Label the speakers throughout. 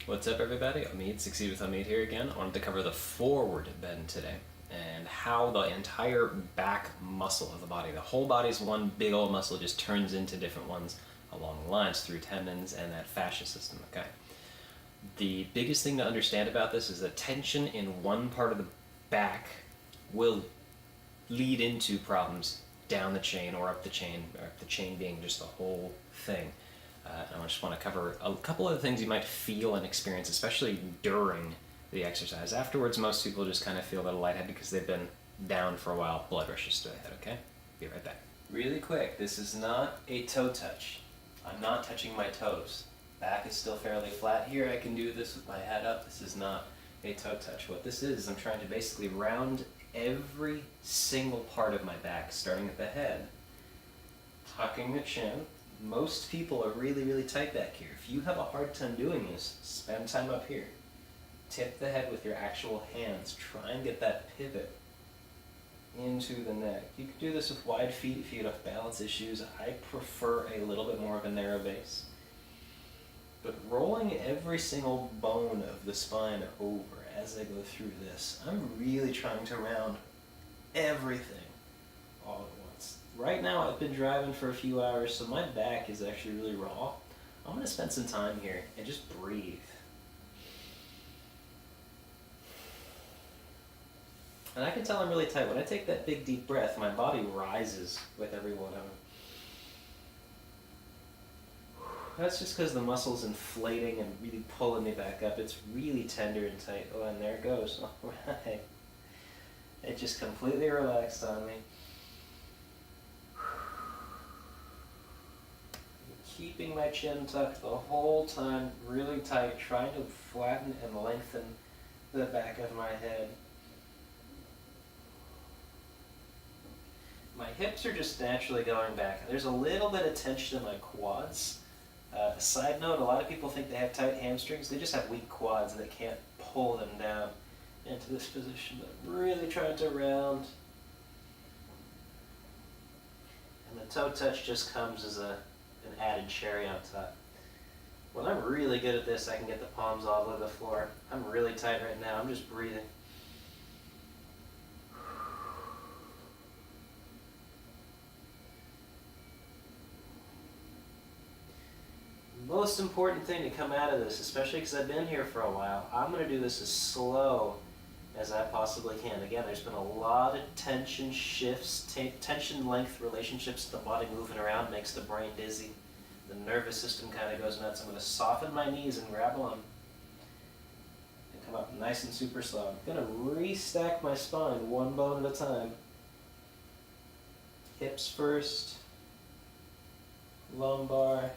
Speaker 1: What's up, everybody? Amit, Succeed with Amit here again. I wanted to cover the forward bend today and how the entire back muscle of the body, the whole body's one big old muscle, just turns into different ones along the lines through tendons and that fascia system, okay? The biggest thing to understand about this is that tension in one part of the back will lead into problems down the chain or up the chain being just the whole thing. I just want to cover a couple of the things you might feel and experience, especially during the exercise. Afterwards, most people just kind of feel a little lightheaded because they've been down for a while. Blood rushes to the head, okay? Be right back. Really quick, this is not a toe touch. I'm not touching my toes. Back is still fairly flat here. I can do this with my head up. This is not a toe touch. What this is I'm trying to basically round every single part of my back, starting at the head, tucking the chin. Most people are really, really tight back here. If you have a hard time doing this, spend time up here. Tip the head with your actual hands. Try and get that pivot into the neck. You can do this with wide feet if you have balance issues. I prefer a little bit more of a narrow base. But rolling every single bone of the spine over as I go through this, I'm really trying to round everything all at once. Right now I've been driving for a few hours, so my back is actually really raw. I'm going to spend some time here and just breathe. And I can tell I'm really tight. When I take that big deep breath, my body rises with every one of them. That's just because the muscle's inflating and really pulling me back up. It's really tender and tight. Oh, and there it goes. All right. It just completely relaxed on me. Keeping my chin tucked the whole time, really tight, trying to flatten and lengthen the back of my head. My hips are just naturally going back. There's a little bit of tension in my quads. Side note, a lot of people think they have tight hamstrings. They just have weak quads that can't pull them down into this position. But I'm really trying to round. And the toe touch just comes as an added cherry on top. When I'm really good at this, I can get the palms all over the floor. I'm really tight right now. I'm just breathing. Most important thing to come out of this, especially because I've been here for a while, I'm going to do this as slow as I possibly can. Again, there's been a lot of tension shifts, tension length relationships. The body moving around makes the brain dizzy. The nervous system kind of goes nuts. I'm going to soften my knees and grab them and come up nice and super slow. I'm going to restack my spine one bone at a time. Hips first, lumbar,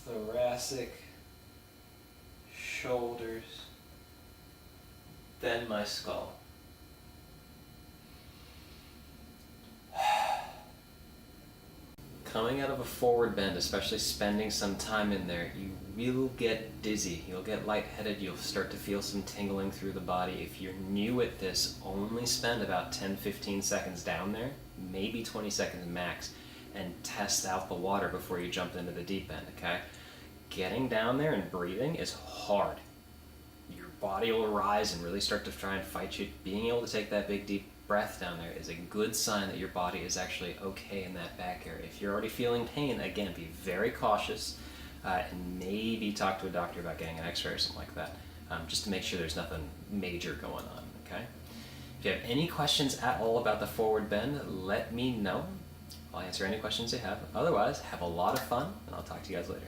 Speaker 1: thoracic, shoulders, then my skull. Coming out of a forward bend, especially spending some time in there, you will get dizzy, you'll get lightheaded, you'll start to feel some tingling through the body. If you're new at this, only spend about 10-15 seconds down there, maybe 20 seconds max, and test out the water before you jump into the deep end, okay? Getting down there and breathing is hard. Your body will rise and really start to try and fight you. Being able to take that big deep breath down there is a good sign that your body is actually okay in that back area. If you're already feeling pain, again, be very cautious and maybe talk to a doctor about getting an x-ray or something like that, just to make sure there's nothing major going on, okay? If you have any questions at all about the forward bend, let me know. I'll answer any questions you have. Otherwise, have a lot of fun, and I'll talk to you guys later.